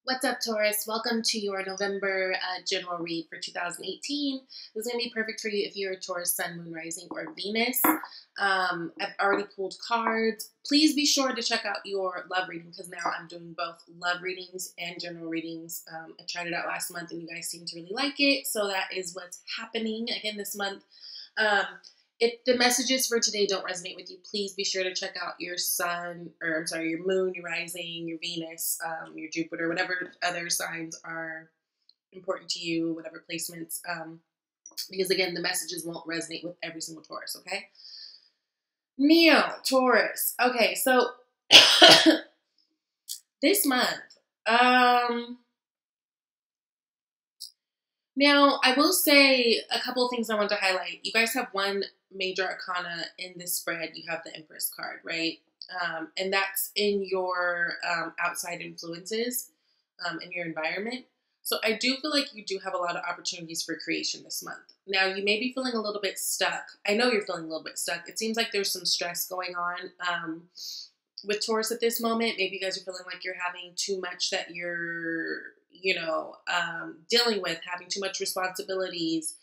What's up, Taurus? Welcome to your November general read for 2018. This is going to be perfect for you if you're a Taurus, Sun, Moon, Rising, or Venus. I've already pulled cards. Please be sure to check out your love reading because now I'm doing both love readings and general readings. I tried it out last month and you guys seem to really like it, so that is what's happening again this month. If the messages for today don't resonate with you, please be sure to check out your sun, or I'm sorry, your moon, your rising, your Venus, your Jupiter, whatever other signs are important to you, whatever placements, because again, the messages won't resonate with every single Taurus, okay? Now, Taurus. Okay, so this month, now I will say a couple of things I want to highlight. You guys have one major arcana in this spread. You have the Empress card, right? And that's in your outside influences in your environment. So I do feel like you do have a lot of opportunities for creation this month. Now, you may be feeling a little bit stuck. I know you're feeling a little bit stuck. It seems like there's some stress going on with Taurus at this moment. Maybe you guys are feeling like you're having too much that you're, dealing with, having too much responsibilities,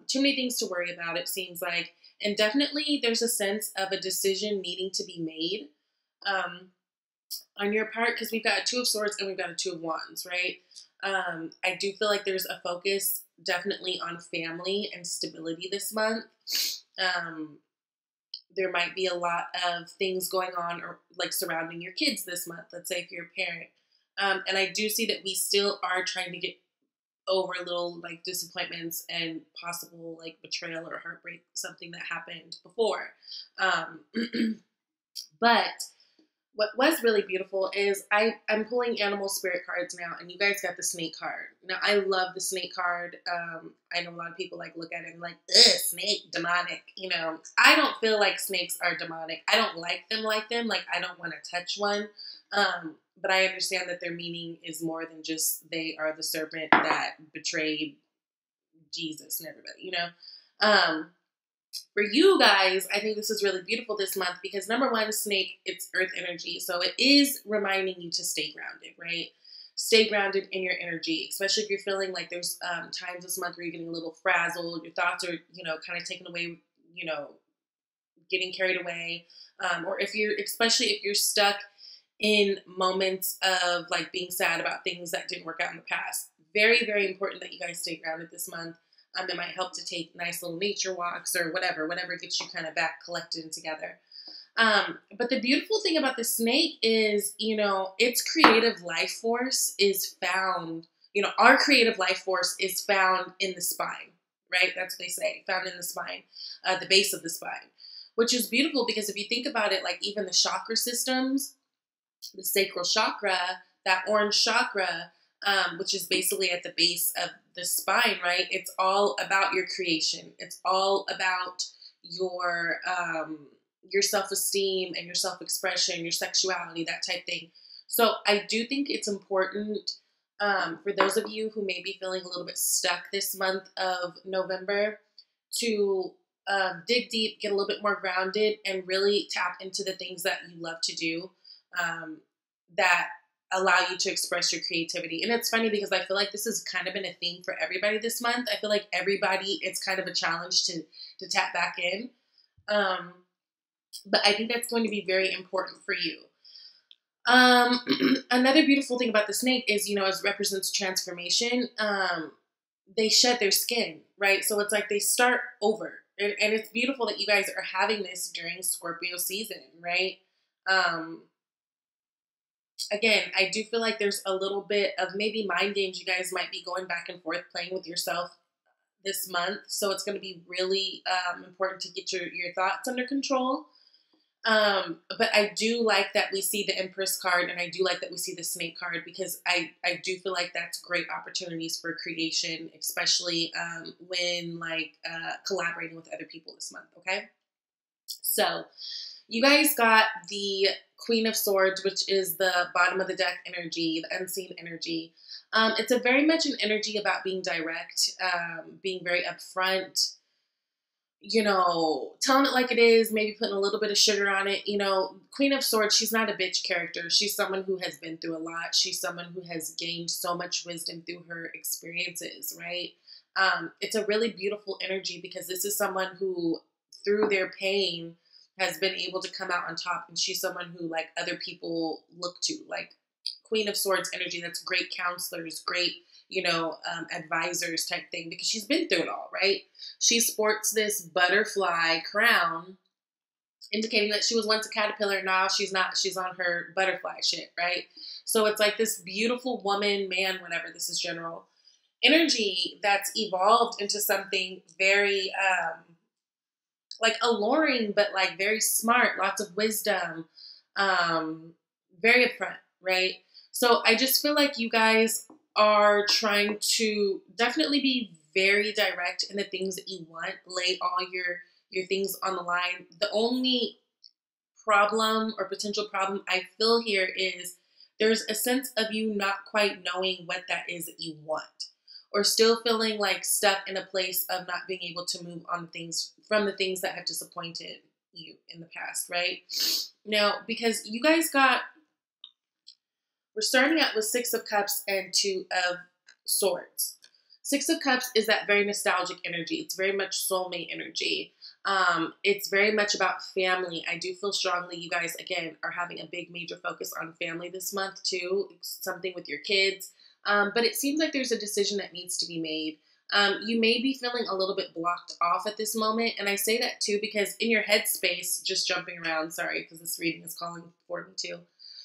too many things to worry about, it seems like. And definitely there's a sense of a decision needing to be made on your part, because we've got a Two of Swords and we've got a Two of Wands, right? I do feel like there's a focus definitely on family and stability this month. There might be a lot of things going on or like surrounding your kids this month, let's say if you're a parent. And I do see that we still are trying to get over little like disappointments and possible like betrayal or heartbreak, something that happened before. But what was really beautiful is I'm pulling animal spirit cards now, and you guys got the snake card. Now, I love the snake card. I know a lot of people like look at it and like, ugh, snake, demonic. I don't feel like snakes are demonic. I don't like them. Like, I don't want to touch one. But I understand that their meaning is more than just they are the serpent that betrayed Jesus and everybody, For you guys, I think this is really beautiful this month because number one, snake, it's earth energy. So it is reminding you to stay grounded, right? Stay grounded in your energy, especially if you're feeling like there's times this month where you're getting a little frazzled. Your thoughts are, kind of taken away, getting carried away. Or especially if you're stuck in moments of like being sad about things that didn't work out in the past. Very, very important that you guys stay grounded this month. It might help to take nice little nature walks or whatever gets you kind of back collected and together. But the beautiful thing about the snake is, its creative life force is found, our creative life force is found in the spine, right? That's what they say, found in the spine, the base of the spine, which is beautiful because if you think about it, like even the chakra systems, the sacral chakra, that orange chakra, which is basically at the base of the spine, right? It's all about your creation. It's all about your self-esteem and your self-expression, your sexuality, that type thing. So I do think it's important for those of you who may be feeling a little bit stuck this month of November to dig deep, get a little bit more grounded, and really tap into the things that you love to do that allow you to express your creativity. And it's funny because I feel like this has kind of been a theme for everybody this month. I feel like everybody, it's kind of a challenge to tap back in. But I think that's going to be very important for you. Another beautiful thing about the snake is, as it represents transformation, they shed their skin, right? So it's like they start over. And it's beautiful that you guys are having this during Scorpio season, right? Again, I do feel like there's a little bit of maybe mind games you guys might be going back and forth playing with yourself this month. So it's going to be really important to get your thoughts under control. But I do like that we see the Empress card, and I do like that we see the snake card because I do feel like that's great opportunities for creation, especially when collaborating with other people this month, okay? So you guys got the Queen of Swords, which is the bottom of the deck energy, the unseen energy. It's a very much an energy about being direct, being very upfront, you know, telling it like it is, maybe putting a little bit of sugar on it. You know, Queen of Swords, she's not a bitch character. She's someone who has been through a lot. She's someone who has gained so much wisdom through her experiences, right? It's a really beautiful energy because this is someone who, through their pain, has been able to come out on top. And she's someone who, like, other people look to. Like, Queen of Swords energy, that's great counselors, great, you know, advisors type thing, because she's been through it all, right? She sports this butterfly crown, indicating that she was once a caterpillar. Now she's not. She's on her butterfly shit, right? So it's like this beautiful woman, man, whatever. This is general energy that's evolved into something very, like alluring, but like very smart, lots of wisdom, very upfront, right? So I just feel like you guys are trying to definitely be very direct in the things that you want. Lay all your things on the line. The only problem or potential problem I feel here is there's a sense of you not quite knowing what that is that you want, or still feeling like stuck in a place of not being able to move on things from the things that have disappointed you in the past, right? Now, because you guys we're starting out with Six of Cups and Two of Swords. Six of Cups is that very nostalgic energy. It's very much soulmate energy. It's very much about family. I do feel strongly you guys, again, are having a big major focus on family this month too. Something with your kids. But it seems like there's a decision that needs to be made. You may be feeling a little bit blocked off at this moment. And I say that too because in your headspace, just jumping around, sorry, because this reading is calling for me too.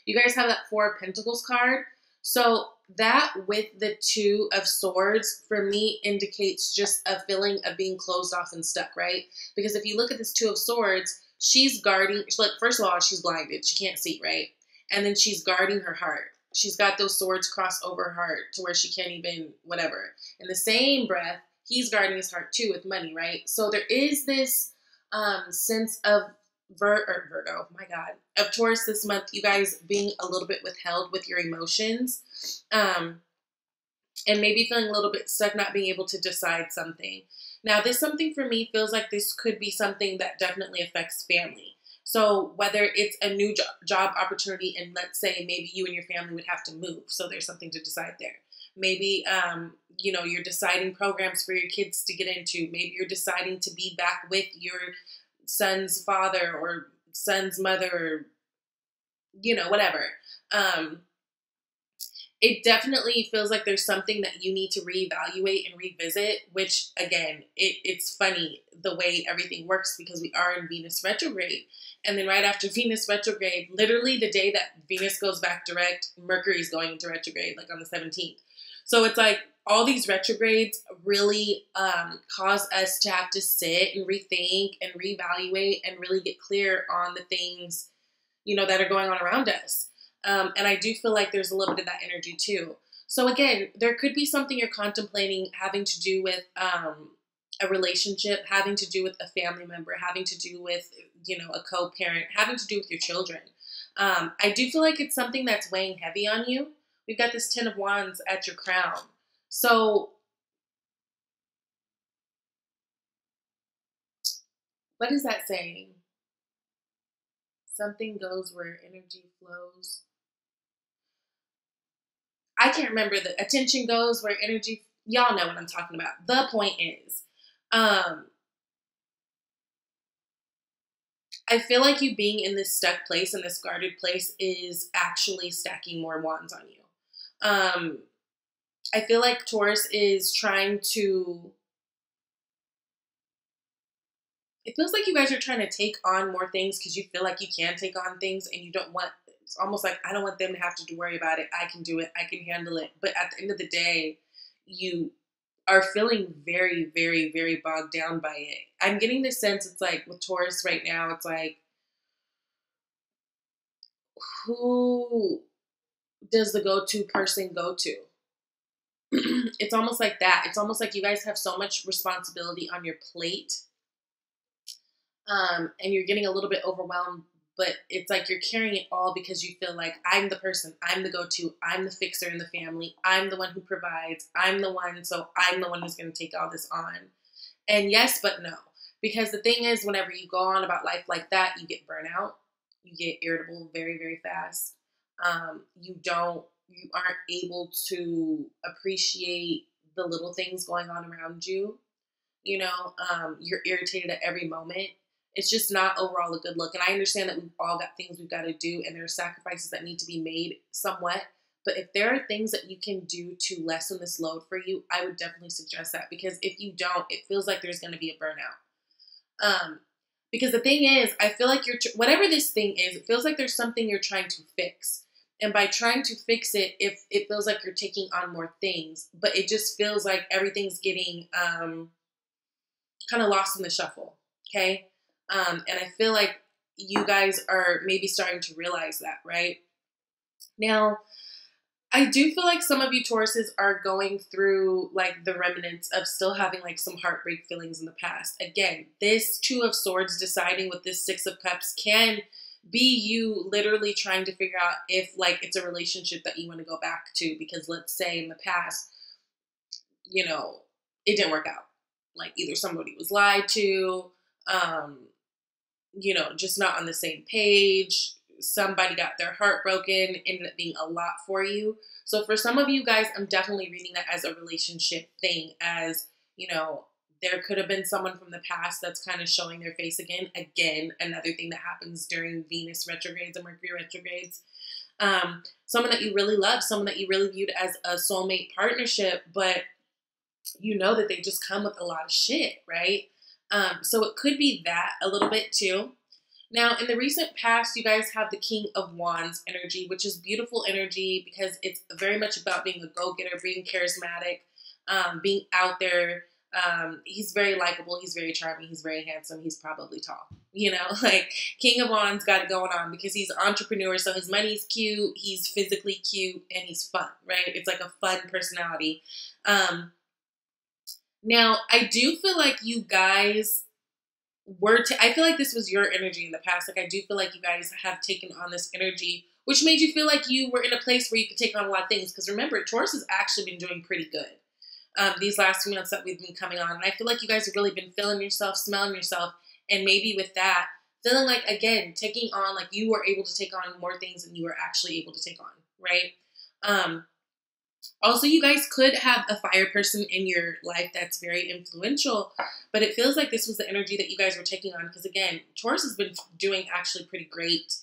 You guys have that Four of Pentacles card. So that with the Two of Swords, for me, indicates just a feeling of being closed off and stuck, right? Because if you look at this Two of Swords, she's guarding, like, first of all, she's blinded. She can't see, right? And then she's guarding her heart. She's got those swords crossed over her heart to where she can't even, whatever. In the same breath, he's guarding his heart too with money, right? So there is this sense of Virgo, my God, of Taurus this month, you guys being a little bit withheld with your emotions, and maybe feeling a little bit stuck, not being able to decide something. Now, this something for me feels like this could be something that definitely affects family. So whether it's a new job opportunity, and let's say maybe you and your family would have to move, so there's something to decide there. Maybe, you know, you're deciding programs for your kids to get into. Maybe you're deciding to be back with your son's father or son's mother, or, you know, whatever. It definitely feels like there's something that you need to reevaluate and revisit, which, again, it's funny the way everything works because we are in Venus retrograde. And then right after Venus retrograde, literally the day that Venus goes back direct, Mercury's going into retrograde, like on the 17th. So it's like all these retrogrades really cause us to have to sit and rethink and reevaluate and really get clear on the things, you know, that are going on around us. And I do feel like there's a little bit of that energy too. So again, there could be something you're contemplating having to do with a relationship, having to do with a family member, having to do with, you know, a co-parent, having to do with your children. I do feel like it's something that's weighing heavy on you. We've got this Ten of Wands at your crown. So what is that saying? Something goes where energy flows. I can't remember. The attention goes where energy, y'all know what I'm talking about. The point is, I feel like you being in this stuck place, in this guarded place, is actually stacking more wands on you. I feel like Taurus is trying to, it feels like you guys are trying to take on more things because you feel like you can take on things and you don't want, it's almost like, I don't want them to have to worry about it. I can do it. I can handle it. But at the end of the day, you are feeling very, very, very bogged down by it. I'm getting this sense, it's like with Taurus right now, it's like, who does the go-to person go to? It's almost like that. It's almost like you guys have so much responsibility on your plate, and you're getting a little bit overwhelmed, but it's like you're carrying it all because you feel like I'm the person, I'm the go-to, I'm the fixer in the family, I'm the one who provides, I'm the one, so I'm the one who's going to take all this on. And yes, but no. Because the thing is, whenever you go on about life like that, you get burnout, you get irritable very, very fast. You aren't able to appreciate the little things going on around you. You're irritated at every moment. It's just not overall a good look. And I understand that we've all got things we've got to do and there are sacrifices that need to be made somewhat. But if there are things that you can do to lessen this load for you, I would definitely suggest that, because if you don't, it feels like there's going to be a burnout. Because the thing is, I feel like whatever this thing is, it feels like there's something you're trying to fix. And by trying to fix it, if it feels like you're taking on more things, but it just feels like everything's getting kind of lost in the shuffle. Okay. And I feel like you guys are maybe starting to realize that, right? Now, I do feel like some of you Tauruses are going through like the remnants of still having like some heartbreak feelings in the past. Again, this Two of Swords deciding with this Six of Cups can be you literally trying to figure out if like it's a relationship that you want to go back to, because let's say in the past, it didn't work out. Like either somebody was lied to, just not on the same page. Somebody got their heart broken, ended up being a lot for you. So for some of you guys, I'm definitely reading that as a relationship thing, as, there could have been someone from the past that's kind of showing their face again. Again, another thing that happens during Venus retrogrades and Mercury retrogrades. Someone that you really love, someone that you really viewed as a soulmate partnership, but you know that they just come with a lot of shit, right? So it could be that a little bit too. Now, in the recent past, you guys have the King of Wands energy, which is beautiful energy because it's very much about being a go-getter, being charismatic, being out there. He's very likable. He's very charming. He's very handsome. He's probably tall. Like King of Wands got it going on because he's an entrepreneur. So his money's cute. He's physically cute and he's fun, right? It's like a fun personality. Now, I do feel like you guys I feel like this was your energy in the past. Like I do feel like you guys have taken on this energy, which made you feel like you were in a place where you could take on a lot of things. Because remember, Taurus has actually been doing pretty good these last few months that we've been coming on. And I feel like you guys have really been feeling yourself, smelling yourself. And maybe with that, feeling like, again, taking on, like you were able to take on more things than you were actually able to take on, right? Also, you guys could have a fire person in your life that's very influential, but it feels like this was the energy that you guys were taking on because, again, Taurus has been doing actually pretty great.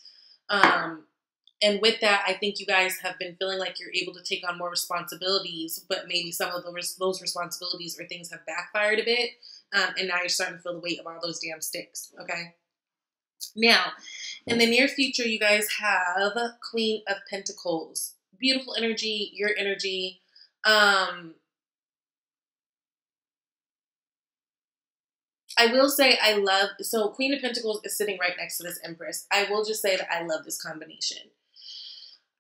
And with that, I think you guys have been feeling like you're able to take on more responsibilities, but maybe some of those responsibilities or things have backfired a bit, and now you're starting to feel the weight of all those damn sticks, okay? Now, in the near future, you guys have Queen of Pentacles. Beautiful energy, your energy. I will say so Queen of Pentacles is sitting right next to this Empress. I will just say that I love this combination.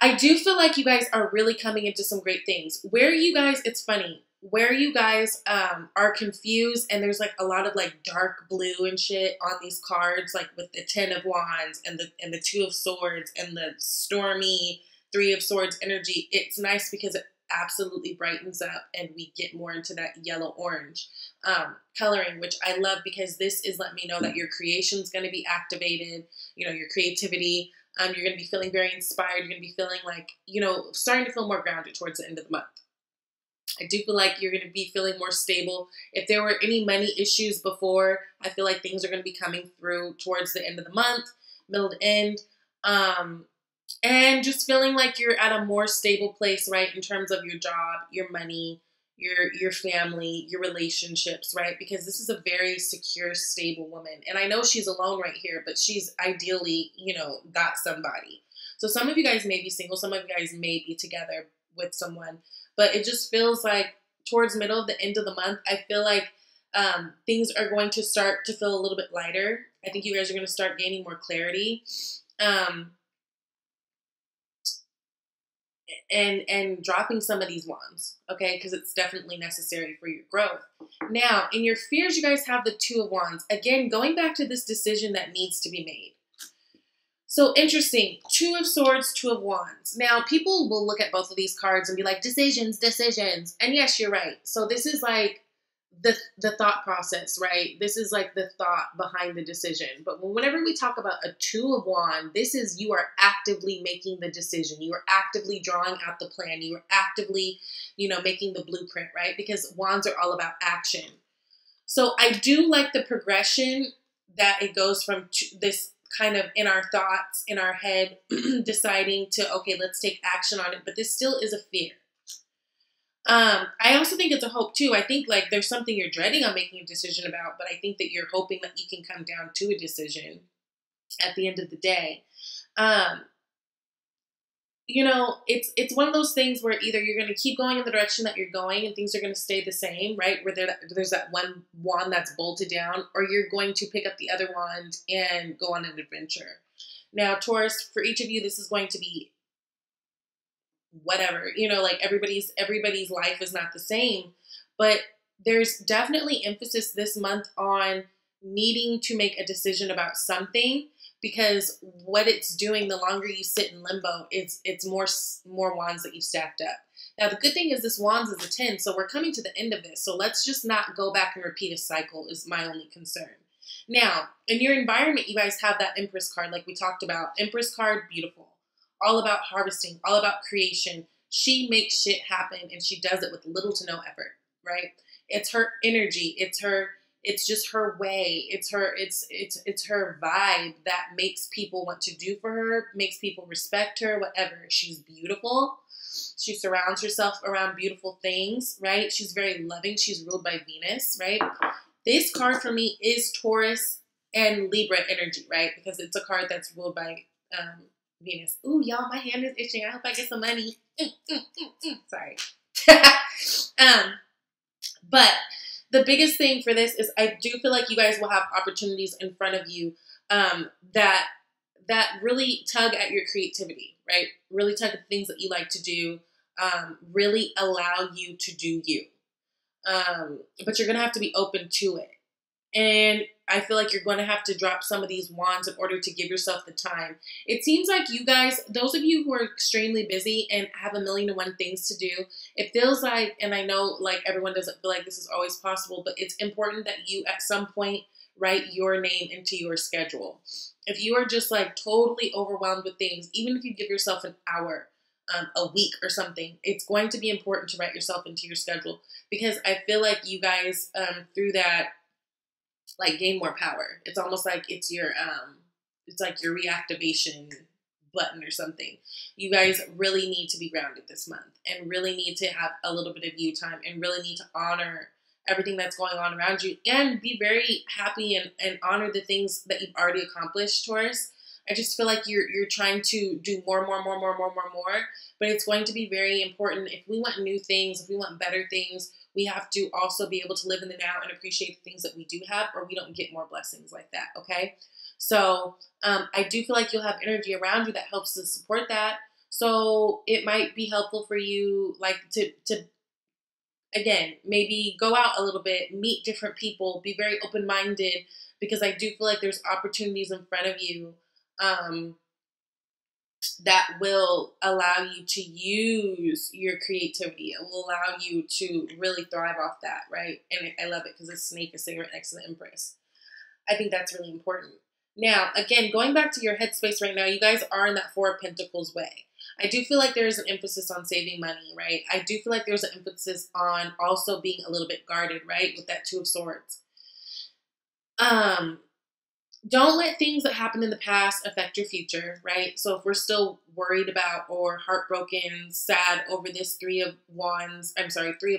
I do feel like you guys are really coming into some great things. It's funny, where you guys are confused and there's like a lot of like dark blue and shit on these cards, like with the 10 of Wands and the 2 of Swords and the stormy 3 of Swords energy. It's nice because it absolutely brightens up and we get more into that yellow-orange coloring, which I love because this is letting me know that your creation is going to be activated, your creativity. You're going to be feeling very inspired. You're going to be feeling like, starting to feel more grounded towards the end of the month. I do feel like you're going to be feeling more stable. If there were any money issues before, I feel like things are going to be coming through towards the end of the month, middle to end. And just feeling like you're at a more stable place, right, in terms of your job, your money, your family, your relationships, right? Because this is a very secure, stable woman. And I know she's alone right here, but she's ideally, got somebody. So some of you guys may be single. Some of you guys may be together with someone. But it just feels like towards middle of the end of the month, I feel like things are going to start to feel a little bit lighter. I think you guys are going to start gaining more clarity. And dropping some of these wands, okay? Because it's definitely necessary for your growth. Now, in your fears, you guys have the 2 of Wands. Again, going back to this decision that needs to be made. So interesting. 2 of Swords, 2 of Wands. Now, people will look at both of these cards and be like, decisions, decisions. And yes, you're right. So this is like the thought process, right? This is like the thought behind the decision. But whenever we talk about a Two of Wands, this is you are actively making the decision. You are actively drawing out the plan. You are actively, making the blueprint, right? Because Wands are all about action. So I do like the progression that it goes from this kind of in our thoughts, in our head, deciding to, okay, let's take action on it. But this still is a fear. I also think it's a hope too. I think like there's something you're dreading on making a decision about, but I think that you're hoping that you can come down to a decision at the end of the day. It's one of those things where either you're going to keep going in the direction that you're going and things are going to stay the same, right? Where there's that one wand that's bolted down, or you're going to pick up the other wand and go on an adventure. Now, Taurus, for each of you, this is going to be whatever, like everybody's life is not the same, but there's definitely emphasis this month on needing to make a decision about something, because what it's doing, the longer you sit in limbo, it's more wands that you've stacked up. Now, the good thing is this wands is a 10, so we're coming to the end of this. So let's just not go back and repeat a cycle is my only concern. Now, in your environment, you guys have that Empress card like we talked about. Empress card, beautiful. All about harvesting, all about creation. She makes shit happen and she does it with little to no effort, right? It's her energy. It's just her way. It's her vibe that makes people want to do for her, makes people respect her, whatever. She's beautiful. She surrounds herself around beautiful things, right? She's very loving. She's ruled by Venus, right? This card for me is Taurus and Libra energy, right? Because it's a card that's ruled by Venus. Ooh, y'all, my hand is itching. I hope I get some money. Sorry. But the biggest thing for this is I do feel like you guys will have opportunities in front of you that really tug at your creativity, right? Really tug at things that you like to do, really allow you to do you. But you're going to have to be open to it. And I feel like you're going to have to drop some of these wands in order to give yourself the time. It seems like you guys, those of you who are extremely busy and have 1,000,001 things to do, it feels like, and I know like everyone doesn't feel like this is always possible, but it's important that you at some point write your name into your schedule. If you are just like totally overwhelmed with things, even if you give yourself an hour, a week or something, it's going to be important to write yourself into your schedule, because I feel like you guys through that like gain more power. It's almost like it's like your reactivation button or something. You guys really need to be grounded this month and really need to have a little bit of you time and really need to honor everything that's going on around you and be very happy and honor the things that you've already accomplished, Taurus. I just feel like you're trying to do more, but it's going to be very important. If we want new things, if we want better things, we have to also be able to live in the now and appreciate the things that we do have, or we don't get more blessings like that, okay? So I do feel like you'll have energy around you that helps to support that. So it might be helpful for you like to again, maybe go out a little bit, meet different people, be very open-minded, because I do feel like there's opportunities in front of you that will allow you to use your creativity. It will allow you to really thrive off that, right? And I love it because this snake is sitting right next to the Empress. I think that's really important. Now, again, going back to your headspace right now, you guys are in that Four of Pentacles way. I do feel like there's an emphasis on saving money, right? I do feel like there's an emphasis on also being a little bit guarded, right? With that Two of Swords. Don't let things that happened in the past affect your future, right? So if we're still worried about or heartbroken, sad over this Three of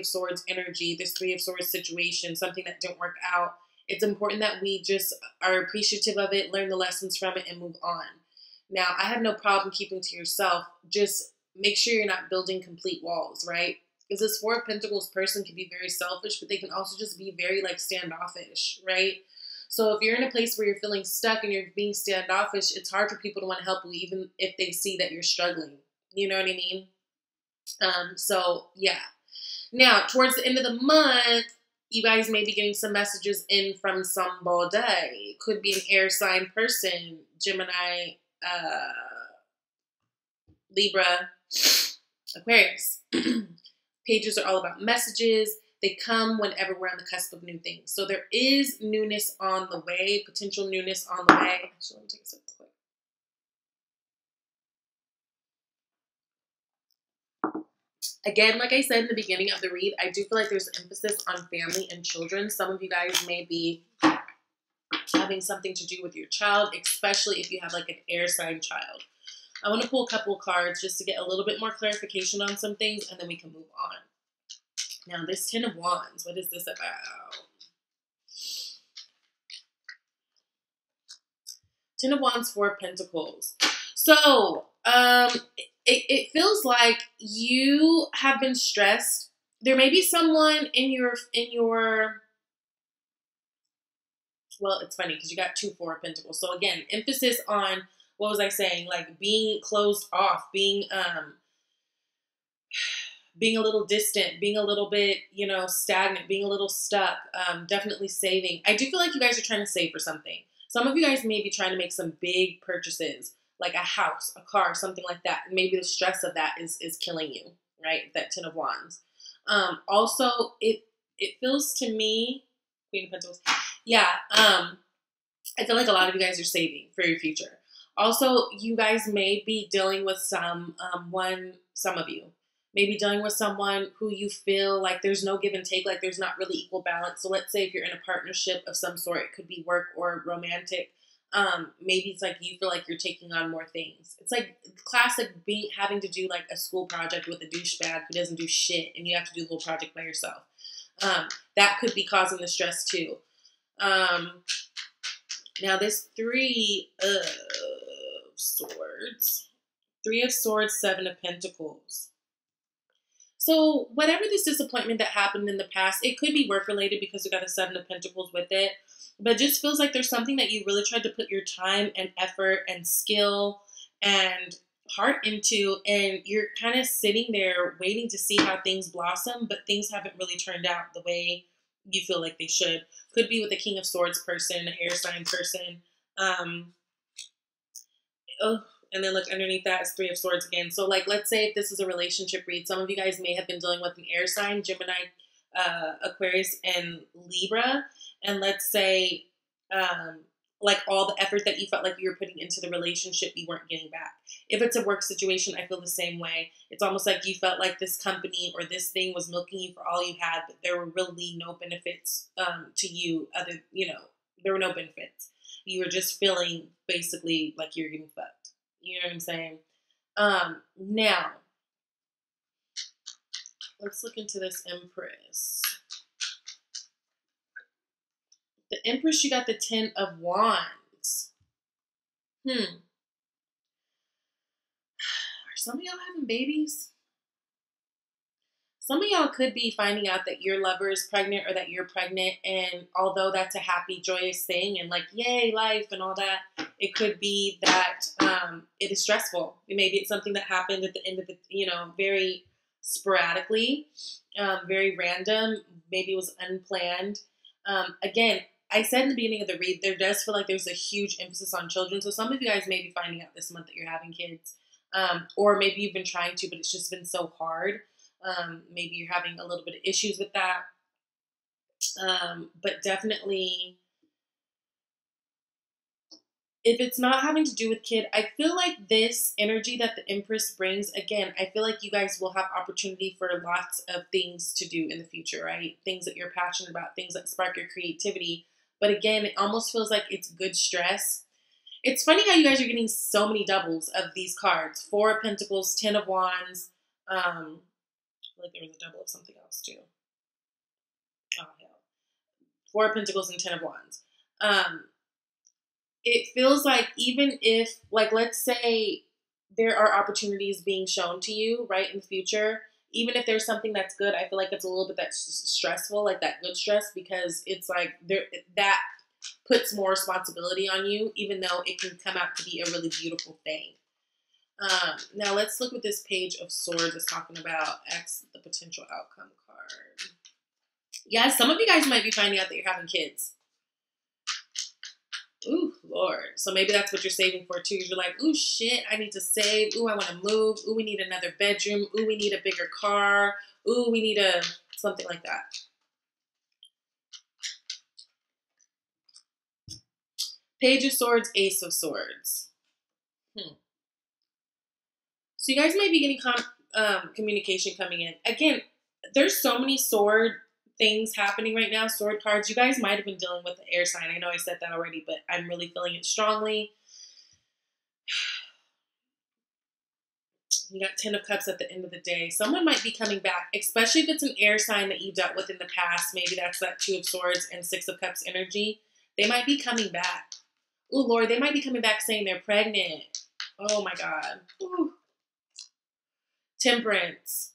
Swords energy, this Three of Swords situation, something that didn't work out, it's important that we just are appreciative of it, learn the lessons from it, and move on. Now, I have no problem keeping to yourself. Just make sure you're not building complete walls, right? Because this Four of Pentacles person can be very selfish, but they can also just be very like standoffish, right? So if you're in a place where you're feeling stuck and you're being standoffish, it's hard for people to want to help you even if they see that you're struggling. You know what I mean? So, yeah. Now, towards the end of the month, you guys may be getting some messages in from somebody. Could be an air sign person, Gemini, Libra, Aquarius. Pages are all about messages. They come whenever we're on the cusp of new things. So there is newness on the way, potential newness on the way. Actually, let me take a sip real quick. Again, like I said in the beginning of the read, I do feel like there's emphasis on family and children. Some of you guys may be having something to do with your child, especially if you have like an air sign child. I want to pull a couple cards just to get a little bit more clarification on some things, and then we can move on. Now, this Ten of Wands, what is this about? Ten of Wands, Four of Pentacles. So, it feels like you have been stressed. There may be someone in your, well, it's funny because you got two Four of Pentacles. So again, emphasis on, what was I saying? Like being closed off, being a little distant, being a little bit, you know, stagnant, being a little stuck, definitely saving. I do feel like you guys are trying to save for something. Some of you guys may be trying to make some big purchases, like a house, a car, something like that. And maybe the stress of that is killing you, right? That Ten of Wands. Also, it feels to me, Queen of Pentacles, yeah, I feel like a lot of you guys are saving for your future. Also, you guys may be dealing with some of you may be dealing with someone who you feel like there's no give and take, like there's not really equal balance. So let's say if you're in a partnership of some sort, it could be work or romantic. Maybe it's like you feel like you're taking on more things. It's like classic having to do like a school project with a douchebag who doesn't do shit, and you have to do the whole project by yourself. That could be causing the stress too. Now this Three of Swords, Seven of Pentacles. So whatever this disappointment that happened in the past, it could be work related because we got a Seven of Pentacles with it. But it just feels like there's something that you really tried to put your time and effort and skill and heart into, and you're kind of sitting there waiting to see how things blossom, but things haven't really turned out the way you feel like they should. Could be with a King of Swords person, an air sign person. And then look underneath that is Three of Swords again. So like, let's say if this is a relationship read, some of you guys may have been dealing with an air sign, Gemini, Aquarius, and Libra. And let's say, like all the effort that you felt like you were putting into the relationship, you weren't getting back. If it's a work situation, I feel the same way. It's almost like you felt like this company or this thing was milking you for all you had, but there were really no benefits to you. There were no benefits. You were just feeling basically like you're getting fucked. You know what I'm saying? Now, let's look into this Empress. The Empress, you got the Ten of Wands. Are some of y'all having babies? Some of y'all could be finding out that your lover is pregnant or that you're pregnant, and although that's a happy, joyous thing and like, yay, life and all that, it could be that it is stressful. Maybe it's something that happened at the end of the, very sporadically, very random. Maybe it was unplanned. Again, I said in the beginning of the read, there does feel like there's a huge emphasis on children. So some of you guys may be finding out this month that you're having kids, or maybe you've been trying to, but it's just been so hard. Maybe you're having a little bit of issues with that. But definitely, if it's not having to do with kid, I feel like this energy that the Empress brings, again, I feel like you guys will have opportunity for lots of things to do in the future, right? Things that you're passionate about, things that spark your creativity. But again, it almost feels like it's good stress. It's funny how you guys are getting so many doubles of these cards. Four of Pentacles, Ten of Wands. Like there was a double of something else too. Oh, hell. Four of Pentacles and Ten of Wands. It feels like even if, like, let's say there are opportunities being shown to you, right, in the future, even if there's something that's good, I feel like it's a little bit that's stressful, like that good stress, because it's like that puts more responsibility on you, even though it can come out to be a really beautiful thing. Now let's look what this Page of Swords is talking about. X, the potential outcome card. Yeah, some of you guys might be finding out that you're having kids. Ooh, Lord. So maybe that's what you're saving for too. You're like, ooh, shit, I need to save. Ooh, I want to move. Ooh, we need another bedroom. Ooh, we need a bigger car. Ooh, we need something like that. Page of Swords, Ace of Swords. So you guys might be getting communication coming in. Again, there's so many sword things happening right now, sword cards. You guys might have been dealing with the air sign. I know I said that already, but I'm really feeling it strongly. You got 10 of Cups at the end of the day. Someone might be coming back, especially if it's an air sign that you dealt with in the past. Maybe that's that 2 of Swords and 6 of Cups energy. They might be coming back. Oh, Lord, they might be coming back saying they're pregnant. Oh, my God. Ooh. Temperance.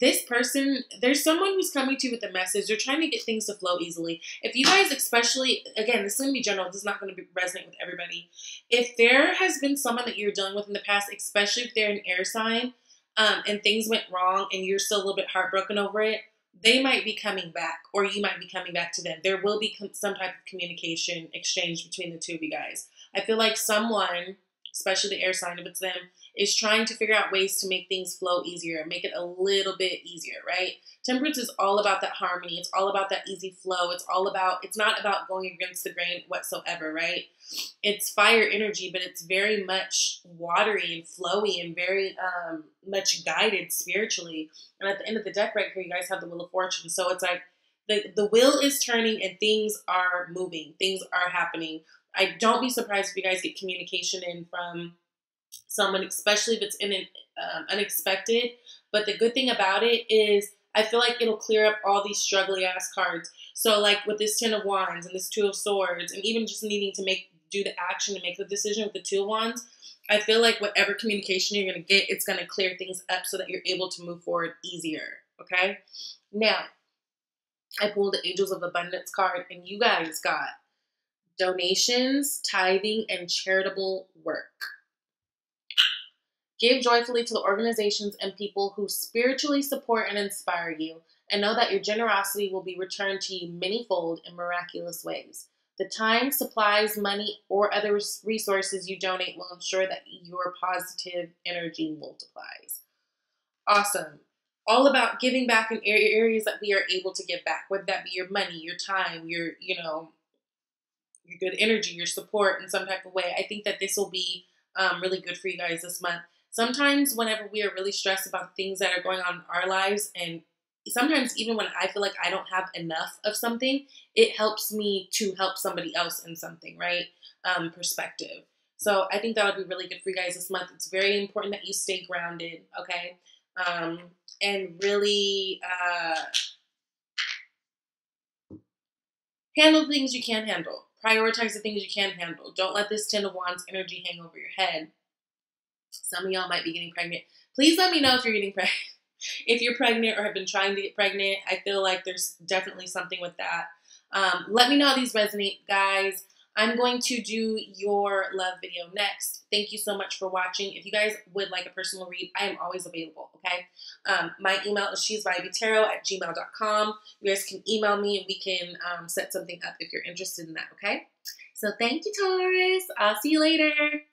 This person, there's someone who's coming to you with a message. They're trying to get things to flow easily. If you guys, especially, again, this is going to be general. This is not going to resonate with everybody. If there has been someone that you're dealing with in the past, especially if they're an air sign, and things went wrong and you're still a little bit heartbroken over it, they might be coming back, or you might be coming back to them. There will be some type of communication exchange between the two of you guys. I feel like someone, especially the air sign, if it's them, is trying to figure out ways to make things flow easier, make it a little bit easier, right? Temperance is all about that harmony. It's all about that easy flow. It's not about going against the grain whatsoever, right? It's fire energy, but it's very much watery and flowy and very much guided spiritually. And at the end of the deck right here, you guys have the Wheel of Fortune. So it's like the wheel is turning and things are moving. Things are happening. I don't be surprised if you guys get communication in from someone, especially if it's in an unexpected. But the good thing about it is I feel like it'll clear up all these struggly ass cards. So like with this 10 of Wands and this 2 of Swords, and even just needing to do the action to make the decision with the 2 of Wands, I feel like whatever communication you're going to get, it's going to clear things up so that you're able to move forward easier. Okay? Now, I pulled the Angels of Abundance card, and you guys got donations, tithing, and charitable work. Give joyfully to the organizations and people who spiritually support and inspire you, and know that your generosity will be returned to you manyfold in miraculous ways. The time, supplies, money, or other resources you donate will ensure that your positive energy multiplies. Awesome. All about giving back in areas that we are able to give back, whether that be your money, your time, your good energy, your support in some type of way. I think that this will be really good for you guys this month. Sometimes whenever we are really stressed about things that are going on in our lives, and sometimes even when I feel like I don't have enough of something, it helps me to help somebody else in something, right? Perspective. So I think that'll be really good for you guys this month. It's very important that you stay grounded, okay? And really handle the things you can handle. Prioritize the things you can handle. Don't let this 10 of Wands energy hang over your head. Some of y'all might be getting pregnant. Please let me know if you're getting pregnant. If you're pregnant or have been trying to get pregnant, I feel like there's definitely something with that. Let me know how these resonate, guys. I'm going to do your love video next. Thank you so much for watching. If you guys would like a personal read, I am always available, okay? My email is shesvibeytarot@gmail.com. You guys can email me and we can set something up if you're interested in that, okay? So thank you, Taurus. I'll see you later.